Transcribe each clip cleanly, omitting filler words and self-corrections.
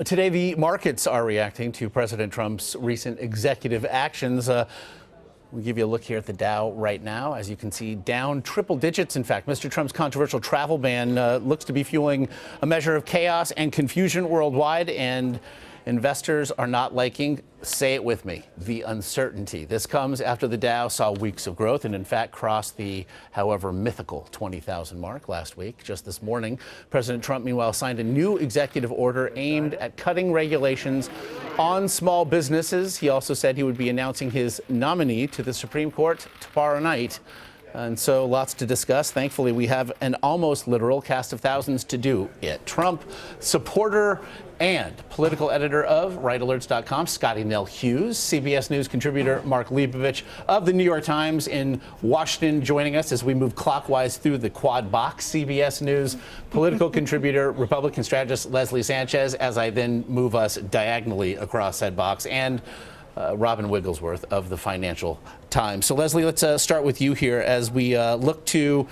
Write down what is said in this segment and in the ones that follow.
Today, the markets are reacting to President Trump's recent executive actions. We'll give you a look here at the Dow right now. As you can see, down triple digits. In fact, Mr. Trump's controversial travel ban looks to be fueling a measure of chaos and confusion worldwide, and investors are not liking, say it with me, the uncertainty. This comes after the Dow saw weeks of growth and, in fact, crossed the, however, mythical 20,000 mark last week. Just this morning, President Trump, meanwhile, signed a new executive order aimed at cutting regulations on small businesses. He also said he would be announcing his nominee to the Supreme Court tomorrow night. And so lots to discuss. Thankfully, we have an almost literal cast of thousands to do it. Trump supporter and political editor of RightAlerts.com, Scottie Nell Hughes, CBS News contributor Mark Leibovich of the New York Times in Washington joining us as we move clockwise through the quad box. CBS News political contributor, Republican strategist Leslie Sanchez, as I then move us diagonally across said box, and Robin Wigglesworth of the Financial Times. So, Leslie, let's start with you here as we look to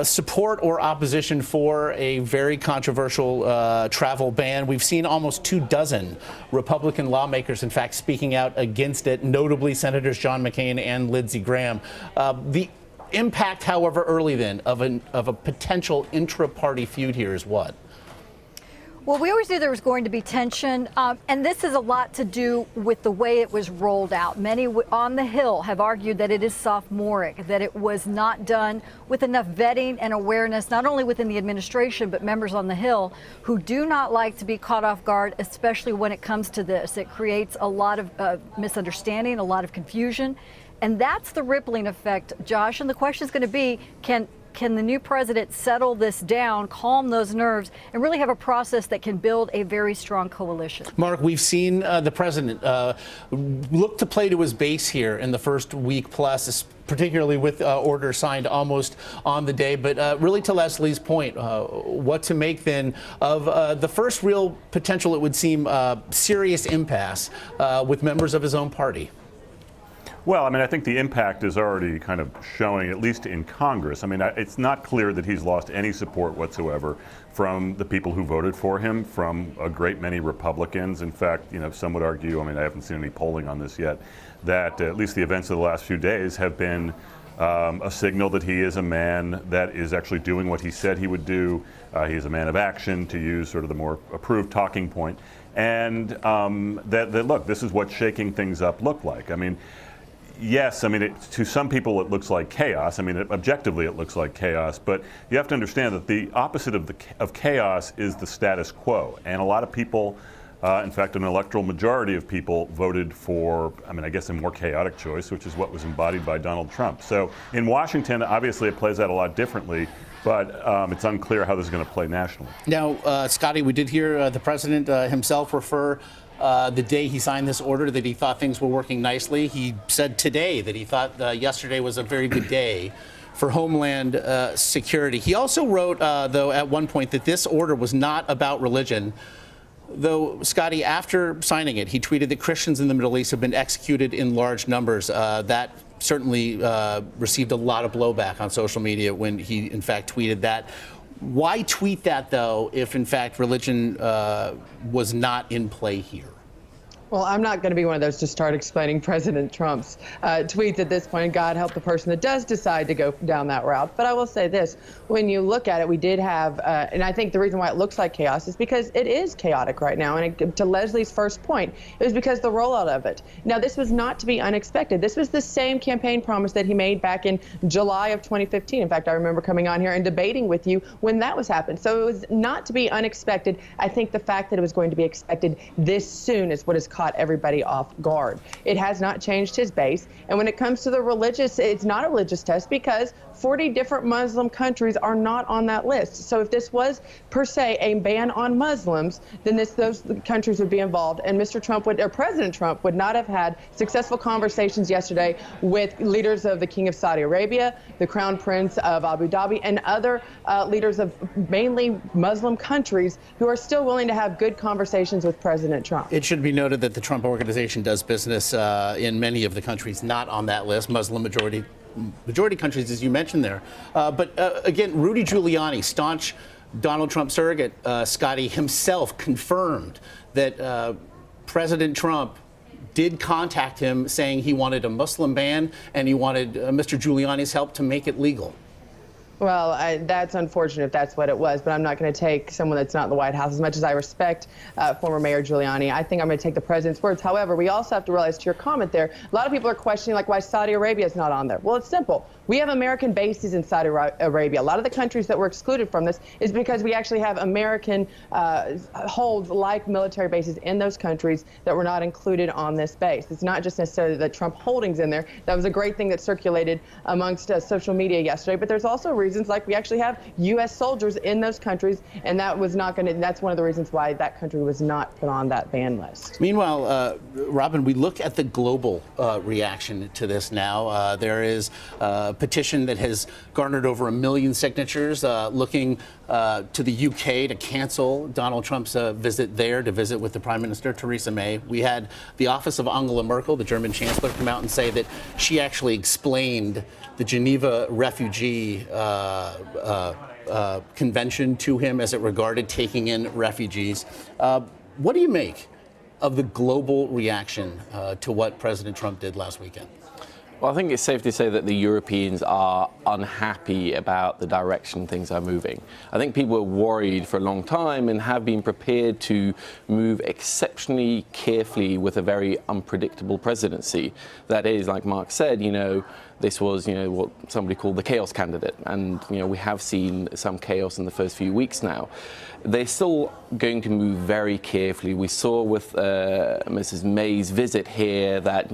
support or opposition for a very controversial travel ban. We've seen almost 24 Republican lawmakers, in fact, speaking out against it, notably Senators John McCain and Lindsey Graham. The impact, however, early then of a potential intra-party feud here is what? Well, we always knew there was going to be tension, and this has a lot to do with the way it was rolled out. Many on the Hill have argued that it is sophomoric, that it was not done with enough vetting and awareness, not only within the administration, but members on the Hill who do not like to be caught off guard, especially when it comes to this. It creates a lot of misunderstanding, a lot of confusion, and that's the rippling effect, Josh. And the question is going to be, can the new president settle this down, calm those nerves, and really have a process that can build a very strong coalition? Mark, we've seen the president look to play to his base here in the first week plus, particularly with orders signed almost on the day. But really, to Leslie's point, what to make then of the first real potential, it would seem, serious impasse with members of his own party? Well, I mean, I think the impact is already kind of showing, at least in Congress. I mean, it's not clear that he's lost any support whatsoever from the people who voted for him, from a great many Republicans. In fact, you know, some would argue, I mean, I haven't seen any polling on this yet, that at least the events of the last few days have been a signal that he is a man that is actually doing what he said he would do. He is a man of action, to use sort of the more approved talking point. And that look, this is what shaking things up look like. I mean, yes, I mean, to some people it looks like chaos. I mean, objectively it looks like chaos, but you have to understand that the opposite of chaos is the status quo. And a lot of people, in fact, an electoral majority of people voted for, I mean, I guess a more chaotic choice, which is what was embodied by Donald Trump. So in Washington, obviously it plays out a lot differently, but it's unclear how this is going to play nationally. Now, Scottie, we did hear the president himself refer the day he signed this order that he thought things were working nicely. He said today that he thought yesterday was a very good day for Homeland Security. He also wrote, though, at one point that this order was not about religion. Though, Scottie, after signing it, he tweeted that Christians in the Middle East have been executed in large numbers. That certainly received a lot of blowback on social media when he, in fact, tweeted that. Why tweet that, though, if, in fact, religion was not in play here? Well, I'm not going to be one of those to start explaining President Trump's tweets at this point. God help the person that does decide to go down that route. But I will say this. When you look at it, we did have, and I think the reason why it looks like chaos is because it is chaotic right now. And to Leslie's first point, it was because the rollout of it. Now, this was not to be unexpected. This was the same campaign promise that he made back in July of 2015. In fact, I remember coming on here and debating with you when that was happening. So it was not to be unexpected. I think the fact that it was going to be expected this soon is what has caught everybody off guard. It has not changed his base. And when it comes to the religious, it's not a religious test because 40 different Muslim countries are not on that list. So if this was per se a ban on Muslims, then those countries would be involved. And Mr. Trump would, or President Trump would not have had successful conversations yesterday with leaders of the King of Saudi Arabia, the Crown Prince of Abu Dhabi, and other leaders of mainly Muslim countries who are still willing to have good conversations with President Trump. It should be noted that the Trump Organization does business in many of the countries not on that list, Muslim majority countries, as you mentioned there. But again, Rudy Giuliani, staunch Donald Trump surrogate, Scottie, himself confirmed that President Trump did contact him saying he wanted a Muslim ban and he wanted Mr. Giuliani's help to make it legal. Well, that's unfortunate if that's what it was, but I'm not going to take someone that's not in the White House. As much as I respect former Mayor Giuliani, I think I'm going to take the president's words. However, we also have to realize, to your comment there, a lot of people are questioning like why Saudi Arabia is not on there. Well, it's simple. We have American bases in Saudi Arabia. A lot of the countries that were excluded from this is because we actually have American holds like military bases in those countries that were not included on this base. It's not just necessarily the Trump holdings in there. That was a great thing that circulated amongst social media yesterday. But there's also reasons like we actually have U.S. soldiers in those countries, and that was not going to. That's one of the reasons why that country was not put on that ban list. Meanwhile, Robin, we look at the global reaction to this now. There is petition that has garnered over 1 million signatures looking to the UK to cancel Donald Trump's visit there to visit with the Prime Minister, Theresa May. We had the office of Angela Merkel, the German Chancellor, come out and say that she actually explained the Geneva refugee convention to him as it regarded taking in refugees. What do you make of the global reaction to what President Trump did last weekend? Well, I think it's safe to say that the Europeans are unhappy about the direction things are moving. I think people were worried for a long time and have been prepared to move exceptionally carefully with a very unpredictable presidency. That is, like Mark said, this was, what somebody called the chaos candidate. And, we have seen some chaos in the first few weeks now. They're still going to move very carefully. We saw with Mrs. May's visit here that,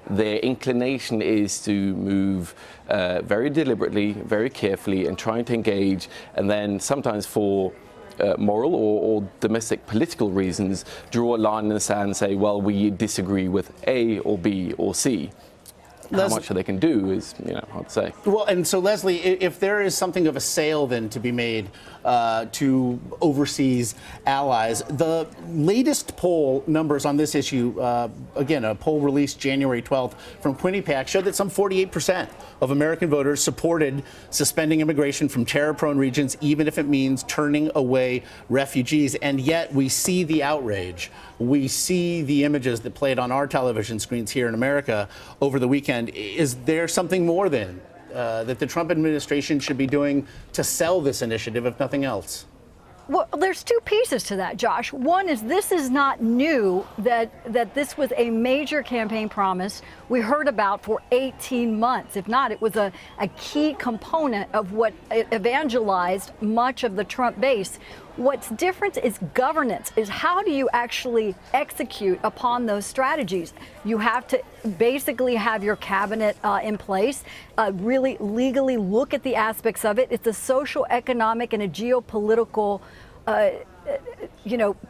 their inclination is to move very deliberately, very carefully, and trying to engage, and then sometimes for moral or domestic political reasons, draw a line in the sand and say, well, we disagree with A or B or C. How much they can do is, hard to say. Well, and so, Leslie, if there is something of a sale then to be made to overseas allies, the latest poll numbers on this issue, again, a poll released January 12th from Quinnipiac, showed that some 48% of American voters supported suspending immigration from terror-prone regions, even if it means turning away refugees. And yet we see the outrage. We see the images that played on our television screens here in America over the weekend. Is there something more then that the Trump administration should be doing to sell this initiative, if nothing else? Well, there's two pieces to that, Josh. One is this is not new, that this was a major campaign promise we heard about for 18 months. If not, it was a key component of what evangelized much of the Trump base. What's different is governance, is how do you actually execute upon those strategies? You have to basically have your cabinet in place, really legally look at the aspects of it. It's a social, economic, and a geopolitical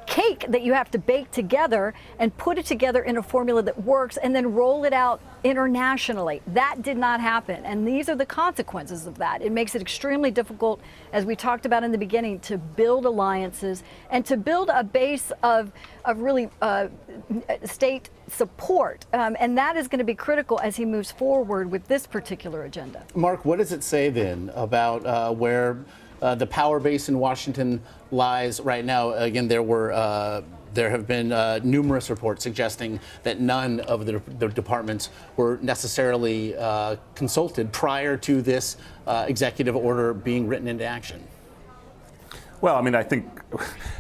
cake that you have to bake together and put it together in a formula that works and then roll it out internationally. That did not happen. And these are the consequences of that. It makes it extremely difficult, as we talked about in the beginning, to build alliances and to build a base of really state support. And that is going to be critical as he moves forward with this particular agenda. Mark, what does it say then about where the power base in Washington lies right now? Again, there have been numerous reports suggesting that none of the departments were necessarily consulted prior to this executive order being written into action. Well, I think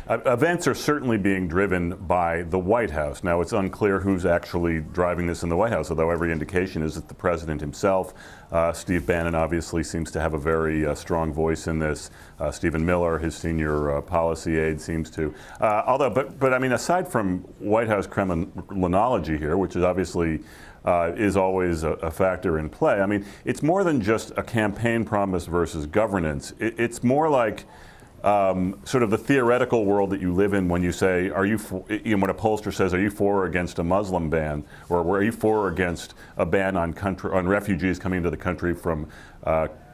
events are certainly being driven by the White House. Now, it's unclear who's actually driving this in the White House, although every indication is that the president himself. Steve Bannon obviously seems to have a very strong voice in this. Stephen Miller, his senior policy aide, seems to. But aside from White House Kremlinology here, which is obviously is always a factor in play, it's more than just a campaign promise versus governance. It's more like sort of the theoretical world that you live in when you say, when a pollster says, are you for or against a Muslim ban? Or are you for or against a ban on refugees coming into the country from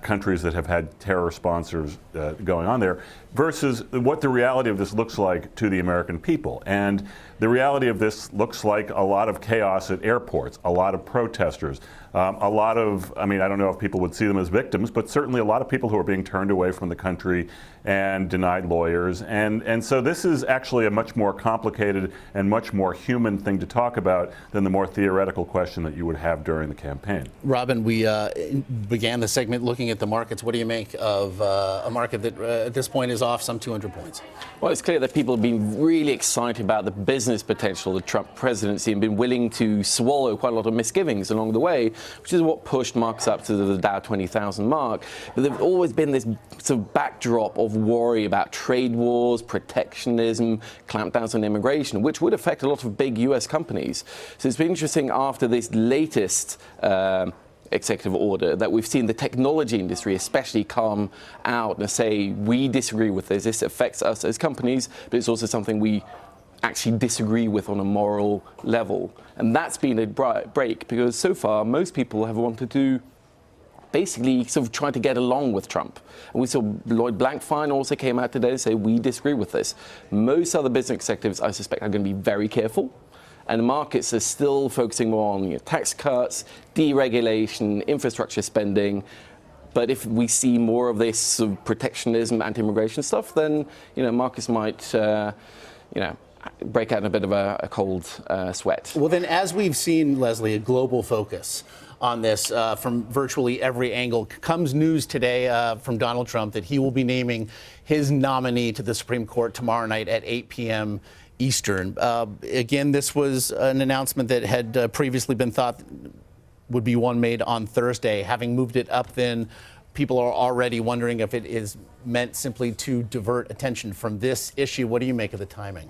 countries that have had terror sponsors going on there, versus what the reality of this looks like to the American people. And the reality of this looks like a lot of chaos at airports, a lot of protesters, a lot of, I don't know if people would see them as victims, but certainly a lot of people who are being turned away from the country and denied lawyers. And so this is actually a much more complicated and much more human thing to talk about than the more theoretical question that you would have during the campaign. Robin, we began the segment looking at the markets. What do you make of a market that at this point is off some 200 points? Well, it's clear that people have been really excited about the business potential of the Trump presidency and been willing to swallow quite a lot of misgivings along the way, which is what pushed markets up to the Dow 20,000 mark. But there's always been this sort of backdrop of worry about trade wars, protectionism, clampdowns on immigration, which would affect a lot of big U.S. companies. So it's been interesting after this latest executive order that we've seen the technology industry especially come out and say, we disagree with this. This affects us as companies, but it's also something we actually disagree with on a moral level. And that's been a break because so far most people have wanted to basically sort of try to get along with Trump. And we saw Lloyd Blankfein also came out today and say, we disagree with this. Most other business executives, I suspect, are going to be very careful. And the markets are still focusing more on tax cuts, deregulation, infrastructure spending. But if we see more of this sort of protectionism, anti-immigration stuff, then markets might break out in a bit of a cold sweat. Well, then, as we've seen, Leslie, a global focus on this from virtually every angle, comes news today from Donald Trump that he will be naming his nominee to the Supreme Court tomorrow night at 8 p.m. Eastern. Again, this was an announcement that had previously been thought would be one made on Thursday. Having moved it up, then people are already wondering if it is meant simply to divert attention from this issue. What do you make of the timing?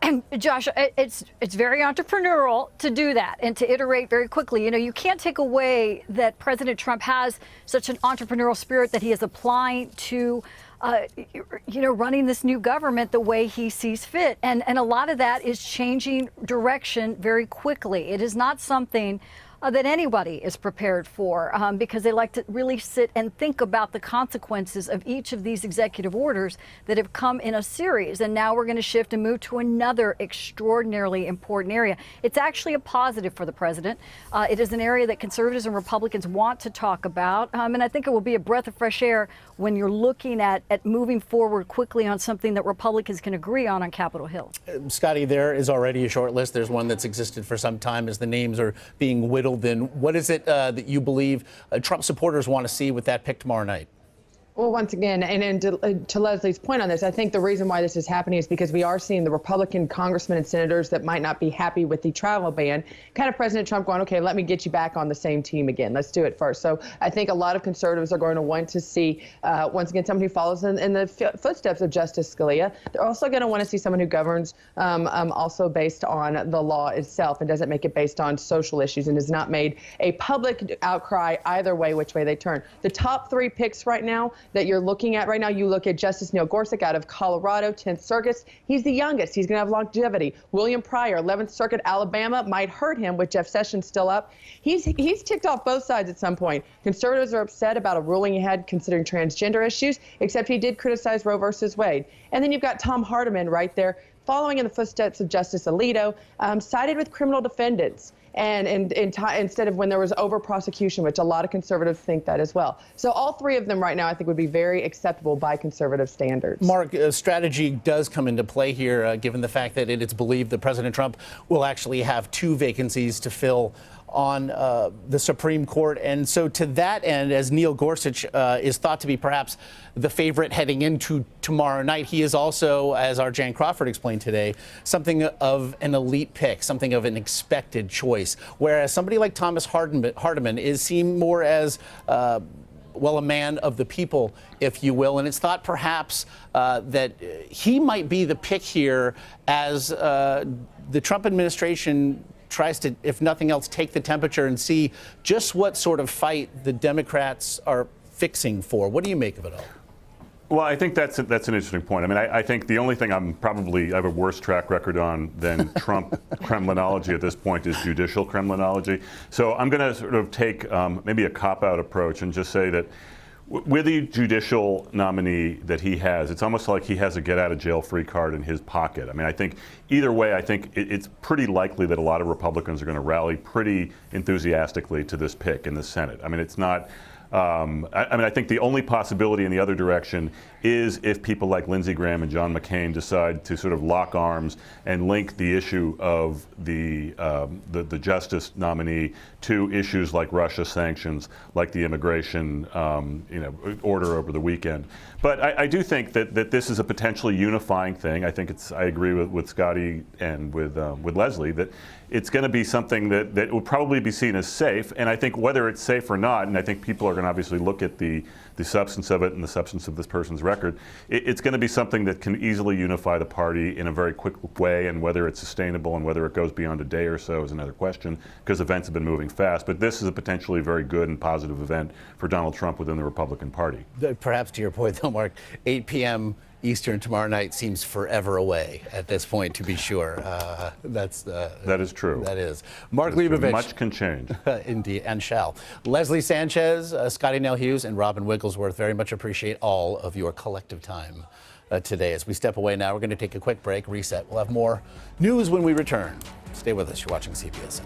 And Josh, it's very entrepreneurial to do that and to iterate very quickly. You can't take away that President Trump has such an entrepreneurial spirit that he is applying to running this new government the way he sees fit. And a lot of that is changing direction very quickly. It is not something that anybody is prepared for because they like to really sit and think about the consequences of each of these executive orders that have come in a series. And now we're going to shift and move to another extraordinarily important area. It's actually a positive for the president. It is an area that conservatives and Republicans want to talk about. And I think it will be a breath of fresh air when you're looking at moving forward quickly on something that Republicans can agree on Capitol Hill. Scottie, there is already a short list. There's one that's existed for some time as the names are being whittled. Then what is it that you believe Trump supporters want to see with that pick tomorrow night? Well, once again, and to Leslie's point on this, I think the reason why this is happening is because we are seeing the Republican congressmen and senators that might not be happy with the travel ban, kind of President Trump going, okay, let me get you back on the same team again. Let's do it first. So I think a lot of conservatives are going to want to see, once again, someone who follows in the footsteps of Justice Scalia. They're also going to want to see someone who governs also based on the law itself and doesn't make it based on social issues and has not made a public outcry either way, which way they turn. The top three picks right now that you're looking at right now, you look at Justice Neil Gorsuch out of Colorado, 10th Circuit. He's the youngest. He's going to have longevity. William Pryor, 11th Circuit, Alabama, might hurt him with Jeff Sessions still up. He's ticked off both sides at some point. Conservatives are upset about a ruling he had considering transgender issues, except he did criticize Roe versus Wade. And then you've got Tom Hardiman right there, following in the footsteps of Justice Alito, sided with criminal defendants. And instead of when there was over prosecution, which a lot of conservatives think that as well. So all three of them right now, I think, would be very acceptable by conservative standards. Mark, strategy does come into play here, given the fact that it's believed that President Trump will actually have two vacancies to fill on the Supreme Court. And so to that end, as Neil Gorsuch is thought to be perhaps the favorite heading into tomorrow night, he is also, as our Jan Crawford explained today, something of an elite pick, something of an expected choice. Whereas somebody like Thomas Hardiman is seen more as a man of the people, if you will. And it's thought perhaps that he might be the pick here as the Trump administration tries to, if nothing else, take the temperature and see just what sort of fight the Democrats are fixing for. What do you make of it all? Well, I think that's an interesting point. I think the only thing I have a worse track record on than Trump Kremlinology at this point is judicial Kremlinology. So I'm going to sort of take maybe a cop-out approach and just say that With the judicial nominee that he has, it's almost like he has a get-out-of-jail-free card in his pocket. I memean, I think either way, I think it's pretty likely that a lot of Republicans are going to rally pretty enthusiastically to this pick in the Senate. I mean, it's not. I think the only possibility in the other direction is if people like Lindsey Graham and John McCain decide to sort of lock arms and link the issue of the justice nominee to issues like Russia sanctions, like the immigration order over the weekend. But I do think that this is a potentially unifying thing. I think I agree with Scottie and with Leslie that it's going to be something that will probably be seen as safe. And I think whether it's safe or not, and I think people are going to obviously look at the substance of it and the substance of this person's record, it's going to be something that can easily unify the party in a very quick way. And whether it's sustainable and whether it goes beyond a day or so is another question, because events have been moving fast. But this is a potentially very good and positive event for Donald Trump within the Republican Party. Perhaps to your point, though, Mark, 8 p.m. Eastern tomorrow night seems forever away at this point, to be sure. That is true. That is. Mark Leibovich. Much can change. Indeed, and shall. Leslie Sanchez, Scottie Nell Hughes, and Robin Wigglesworth, very much appreciate all of your collective time today. As we step away now, we're going to take a quick break, reset. We'll have more news when we return. Stay with us. You're watching CBSN.